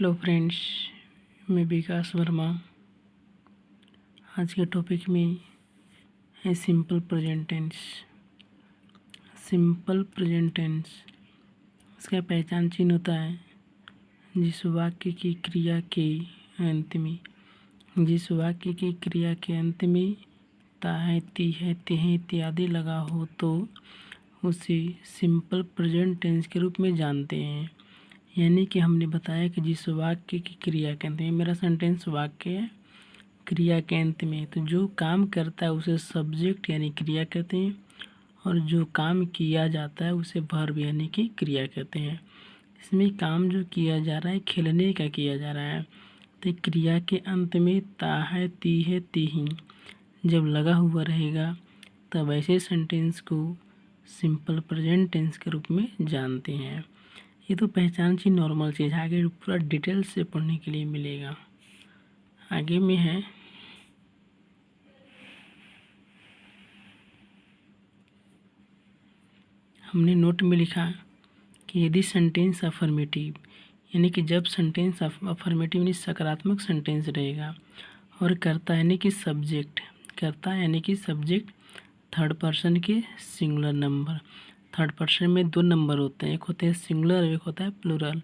Hello friends, मैं विकास वर्मा। आज के टॉपिक में है simple present tense. Simple present tense इसका पहचान चिन्ह होता है जिस वाक्य की क्रिया के अंत में ता है, ती है, ते हैं इत्यादि लगा हो तो उसे सिंपल प्रेजेंट टेंस के रूप में जानते हैं। यानी कि हमने बताया कि जिस वाक्य की क्रिया के अंत में, मेरा सेंटेंस वाक्य है, क्रिया के अंत में तो जो काम करता है उसे सब्जेक्ट यानी क्रिया कहते हैं, और जो काम किया जाता है उसे वर्ब यानी कि क्रिया कहते हैं। इसमें काम जो किया जा रहा है खेलने का किया जा रहा है, तो क्रिया के अंत में ता है, ती है, ती ही जब लगा हुआ रहेगा तब ऐसे सेंटेंस को सिंपल प्रेजेंट टेंस के रूप में जानते हैं। ये तो पहचान की नॉर्मल चीज़, आगे पूरा डिटेल से पढ़ने के लिए मिलेगा। आगे में है हमने नोट में लिखा कि यदि सेंटेंस अफर्मेटिव यानी कि जब सेंटेंस अफर्मेटिव यानी सकारात्मक सेंटेंस रहेगा और करता यानी कि सब्जेक्ट थर्ड पर्सन के सिंगुलर नंबर। थर्ड पर्सन में दो नंबर होते हैं, एक होते हैं सिंगुलर और एक होता है प्लूरल।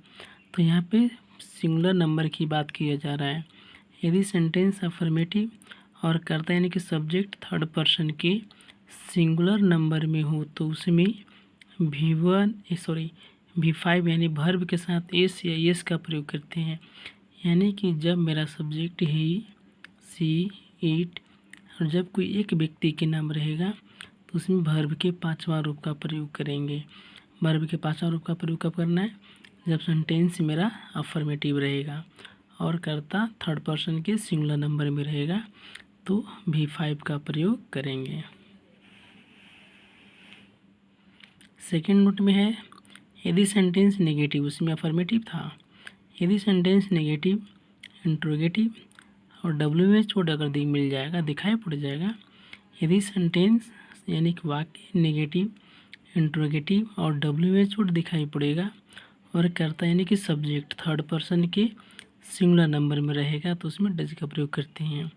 तो यहाँ पे सिंगुलर नंबर की बात किया जा रहा है। यदि सेंटेंस अफर्मेटिव और करता यानी कि सब्जेक्ट थर्ड पर्सन के सिंगुलर नंबर में हो तो उसमें V5 यानी वर्ब के साथ एस या एस का प्रयोग करते हैं। यानी कि जब मेरा सब्जेक्ट ही, सी, इट और जब कोई एक व्यक्ति के नाम रहेगा तो उसमें वर्ब के पांचवा रूप का प्रयोग करेंगे। वर्ब के पांचवा रूप का प्रयोग कब करना है? जब सेंटेंस मेरा अफर्मेटिव रहेगा और कर्ता थर्ड पर्सन के सिंगुलर नंबर में रहेगा तो V5 का प्रयोग करेंगे। सेकेंड नोट में है यदि सेंटेंस नेगेटिव, उसमें अफर्मेटिव था, यदि सेंटेंस नेगेटिव, इंट्रोगेटिव और WH वर्ड अगर मिल जाएगा, दिखाई पड़ जाएगा। यदि सेंटेंस यानी कि वाक्य नेगेटिव, इंट्रोगेटिव और WH वर्ड दिखाई पड़ेगा और करता यानी कि सब्जेक्ट थर्ड पर्सन के सिंगुलर नंबर में रहेगा तो उसमें डज का प्रयोग करते हैं।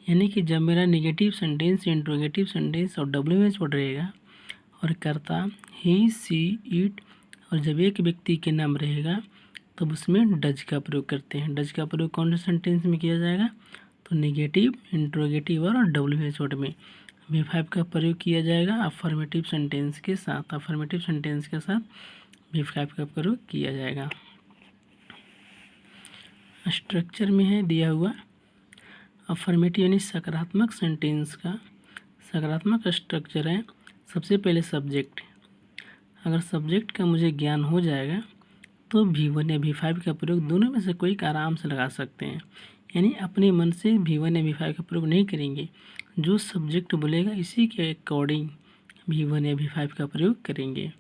यानी कि जब मेरा नेगेटिव सेंटेंस, इंट्रोगेटिव सेंटेंस और WH वर्ड रहेगा और करता ही, सी, इट और जब एक व्यक्ति के नाम रहेगा तब उसमें डज का प्रयोग करते हैं। डज का प्रयोग कौन से सेंटेंस में किया जाएगा? तो नेगेटिव, इंट्रोगेटिव और WH वर्ड में V5 का प्रयोग किया जाएगा। अफर्मेटिव सेंटेंस के साथ V5 का प्रयोग किया जाएगा। स्ट्रक्चर में है दिया हुआ अफर्मेटिव यानी सकारात्मक सेंटेंस का सकारात्मक स्ट्रक्चर है। सबसे पहले सब्जेक्ट, अगर सब्जेक्ट का मुझे ज्ञान हो जाएगा तो V1 या V5 का प्रयोग दोनों में से कोई का आराम से लगा सकते हैं। यानी अपने मन से V1 या V5 का प्रयोग नहीं करेंगे, जो सब्जेक्ट बोलेगा इसी के अकॉर्डिंग V1 या V5 का प्रयोग करेंगे।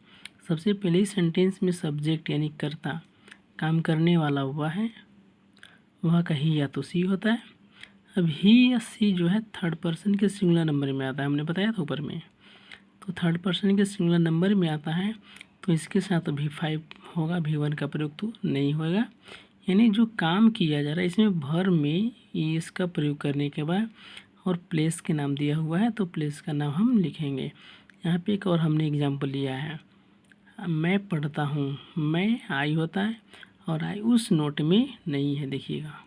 सबसे पहले इस सेंटेंस में सब्जेक्ट यानी कर्ता, काम करने वाला हुआ है, वह का ही या तो सी होता है। अब ही या सी जो है थर्ड पर्सन के सिंगुलर नंबर में आता है, हमने बताया था ऊपर में। तो थर्ड पर्सन के सिंगुलर नंबर में आता है तो इसके साथ V5 होगा, V1 का प्रयोग तो नहीं होगा। यानी जो काम किया जा रहा है इसमें वर्ब में एस का प्रयोग करने के बाद और प्लेस के नाम दिया हुआ है तो प्लेस का नाम हम लिखेंगे। यहाँ पे एक और हमने एग्जाम्पल लिया है, मैं पढ़ता हूँ, मैं आई होता है और आई उस नोट में नहीं है। देखिएगा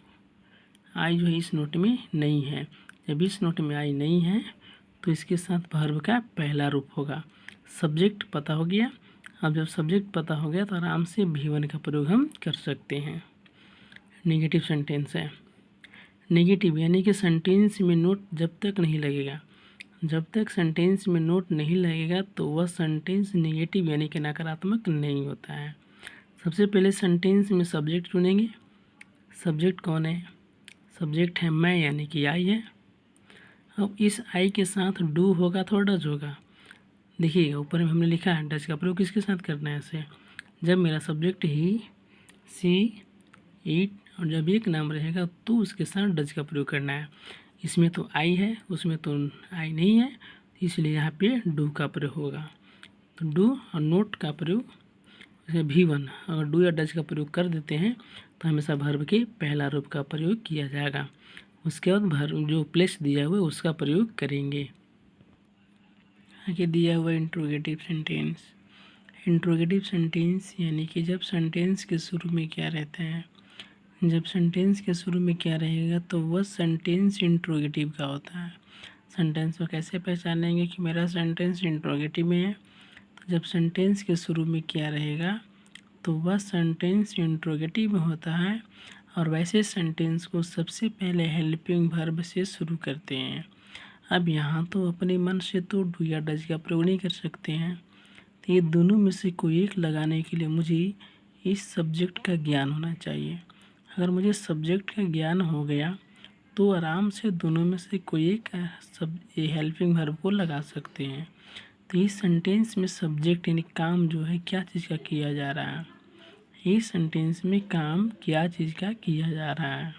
आई जो है इस नोट में नहीं है। जब इस नोट में आई नहीं है तो इसके साथ वर्ब का पहला रूप होगा। सब्जेक्ट पता हो गया। अब जब सब्जेक्ट पता हो गया तो आराम से V1 का प्रयोग हम कर सकते हैं। नेगेटिव सेंटेंस है। नेगेटिव यानी कि सेंटेंस में नोट जब तक नहीं लगेगा, जब तक सेंटेंस में नोट नहीं लगेगा तो वह सेंटेंस नेगेटिव यानी कि नकारात्मक नहीं होता है। सबसे पहले सेंटेंस में सब्जेक्ट चुनेंगे। सब्जेक्ट कौन है? सब्जेक्ट है मैं यानी कि आई है। अब इस आई के साथ डू होगा तो डज होगा। देखिएगा ऊपर में हमने लिखा है डज का प्रयोग किसके साथ करना है ऐसे, जब मेरा सब्जेक्ट ही, सी, इट और जब एक नाम रहेगा तो उसके साथ डज का प्रयोग करना है। इसमें तो आई है, उसमें तो आई नहीं है, इसलिए यहाँ पे डू का प्रयोग होगा। तो डू और नोट का प्रयोग जैसे V1 अगर डू या डज का प्रयोग कर देते हैं तो हमेशा वर्ब के पहला रूप का प्रयोग किया जाएगा। उसके बाद वर्ब जो प्लेस दिया हुआ है उसका प्रयोग करेंगे। आगे दिया हुआ इंट्रोगेटिव सेंटेंस। इंट्रोगेटिव सेंटेंस यानी कि जब सेंटेंस के शुरू में क्या रहता है, जब सेंटेंस के शुरू में क्या रहेगा तो वह सेंटेंस इंट्रोगेटिव का होता है। सेंटेंस को कैसे पहचानेंगे कि मेरा सेंटेंस इंट्रोगेटिव में है, तो जब सेंटेंस के शुरू में क्या रहेगा तो वह सेंटेंस इंट्रोगेटिव में होता है। और वैसे सेंटेंस को सबसे पहले हेल्पिंग वर्ब से शुरू करते हैं। अब यहाँ तो अपने मन से तो डू या डज का प्रयोग नहीं कर सकते हैं, तो ये दोनों में से कोई एक लगाने के लिए मुझे इस सब्जेक्ट का ज्ञान होना चाहिए। अगर मुझे सब्जेक्ट का ज्ञान हो गया तो आराम से दोनों में से कोई एक सब ये हेल्पिंग वर्ब को लगा सकते हैं। तो इस सेंटेंस में सब्जेक्ट यानी काम जो है क्या चीज़ का किया जा रहा है, इस सेंटेंस में काम क्या चीज़ का किया जा रहा है।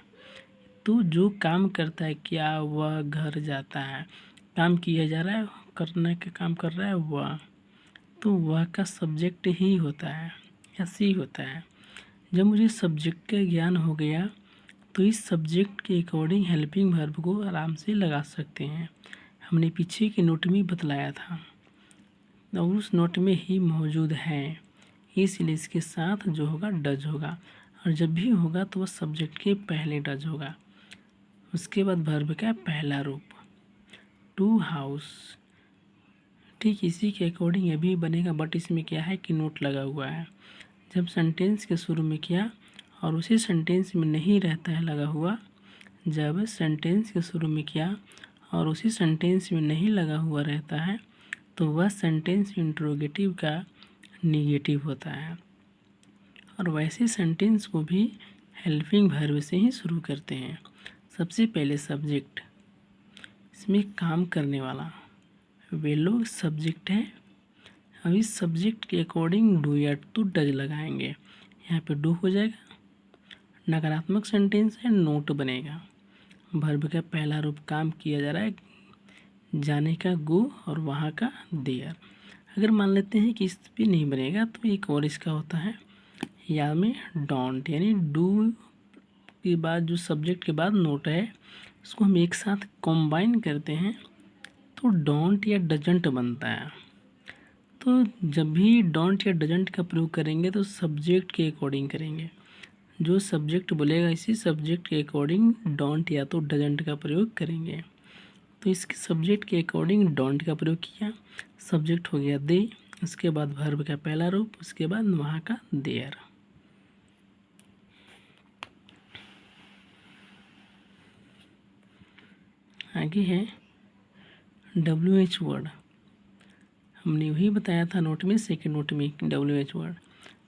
तो जो काम करता है क्या, वह घर जाता है, काम किया जा रहा है, करने का काम कर रहा है वह, तो वह का सब्जेक्ट ही होता है या सी होता है। जब मुझे सब्जेक्ट का ज्ञान हो गया तो इस सब्जेक्ट के अकॉर्डिंग हेल्पिंग वर्ब को आराम से लगा सकते हैं। हमने पीछे के नोट में बतलाया था और उस नोट में ही मौजूद है, इसलिए इसके साथ जो होगा डज होगा, और जब भी होगा तो वह सब्जेक्ट के पहले डज होगा। उसके बाद वर्ब का पहला रूप टू हाउस। ठीक इसी के अकॉर्डिंग ये भी बनेगा, बट इसमें क्या है कि नोट लगा हुआ है। जब सेंटेंस के शुरू में किया और उसी सेंटेंस में नहीं रहता है लगा हुआ, जब सेंटेंस के शुरू में किया और उसी सेंटेंस में नहीं लगा हुआ रहता है तो वह सेंटेंस इंट्रोगेटिव का निगेटिव होता है। और वैसे सेंटेंस को भी हेल्पिंग वर्ब से ही शुरू करते हैं। सबसे पहले सब्जेक्ट, इसमें काम करने वाला वे लोग सब्जेक्ट है। अब इस सब्जेक्ट के अकॉर्डिंग डू या तो डज लगाएंगे। यहाँ पे डू हो जाएगा, नकारात्मक सेंटेंस है, नोट बनेगा। वर्ब का पहला रूप काम किया जा रहा है, जाने का गो और वहाँ का देयर। अगर मान लेते हैं कि इस पर नहीं बनेगा तो एक और इसका होता है या में डोंट, यानी डू के बाद जो सब्जेक्ट के बाद नोट है उसको हम एक साथ कंबाइन करते हैं तो डोंट या डजंट बनता है। तो जब भी डोंट या डजंट का प्रयोग करेंगे तो सब्जेक्ट के अकॉर्डिंग करेंगे। जो सब्जेक्ट बोलेगा इसी सब्जेक्ट के अकॉर्डिंग डोंट या तो डजंट का प्रयोग करेंगे। तो इसके सब्जेक्ट के अकॉर्डिंग डोंट का प्रयोग किया, सब्जेक्ट हो गया दे, उसके बाद वर्ब का पहला रूप, उसके बाद वहाँ का देयर। आगे है WH वर्ड। हमने वही बताया था नोट में, सेकेंड नोट में WH वर्ड।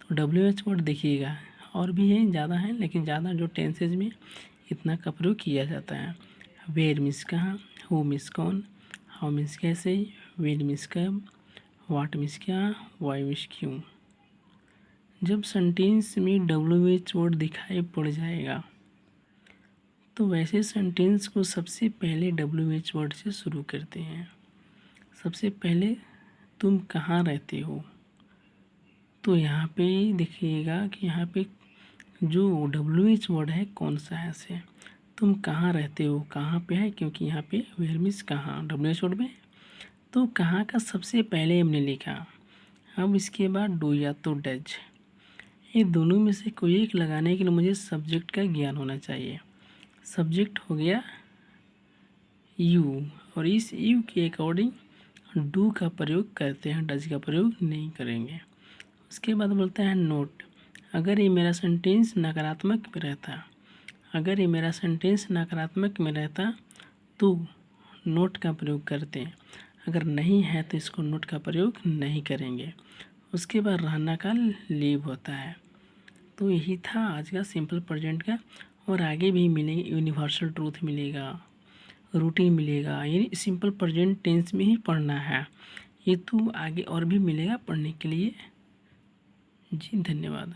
तो WH वर्ड देखिएगा, और भी है, ज़्यादा है, लेकिन ज़्यादा जो टेंसेज में इतना का प्रयोग किया जाता है। वेयर मीन्स कहाँ, हु मीन्स कौन, हाउ मीन्स कैसे, वेन मीन्स कब, वाट मीन्स क्या, वाई मीन्स क्यों। जब सेंटेंस में WH वर्ड दिखाई पड़ जाएगा तो वैसे सेंटेंस को सबसे पहले WH वर्ड से शुरू करते हैं। सबसे पहले तुम कहाँ रहते हो, तो यहाँ पे देखिएगा कि यहाँ पे जो WH वर्ड है कौन सा है से, तुम कहाँ रहते हो, कहाँ पे है, क्योंकि यहाँ पे वेयर मीन्स कहाँ WH वर्ड में, तो कहाँ का सबसे पहले हमने लिखा। अब इसके बाद डू या तो डज, ये दोनों में से कोई एक लगाने के लिए मुझे सब्जेक्ट का ज्ञान होना चाहिए। सब्जेक्ट हो गया यू, और इस यू के अकॉर्डिंग डू का प्रयोग करते हैं, डज का प्रयोग नहीं करेंगे। उसके बाद बोलता है नोट। अगर ये मेरा सेंटेंस नकारात्मक में रहता, अगर ये मेरा सेंटेंस नकारात्मक में रहता तो नोट का प्रयोग करते हैं, अगर नहीं है तो इसको नोट का प्रयोग नहीं करेंगे। उसके बाद रहना का लीव होता है। तो यही था आज का सिंपल प्रेजेंट का, और आगे भी मिलेंगे, यूनिवर्सल ट्रूथ मिलेगा, रूटीन मिलेगा, यानी सिंपल प्रेजेंट टेंस में ही पढ़ना है। ये तो आगे और भी मिलेगा पढ़ने के लिए। जी धन्यवाद।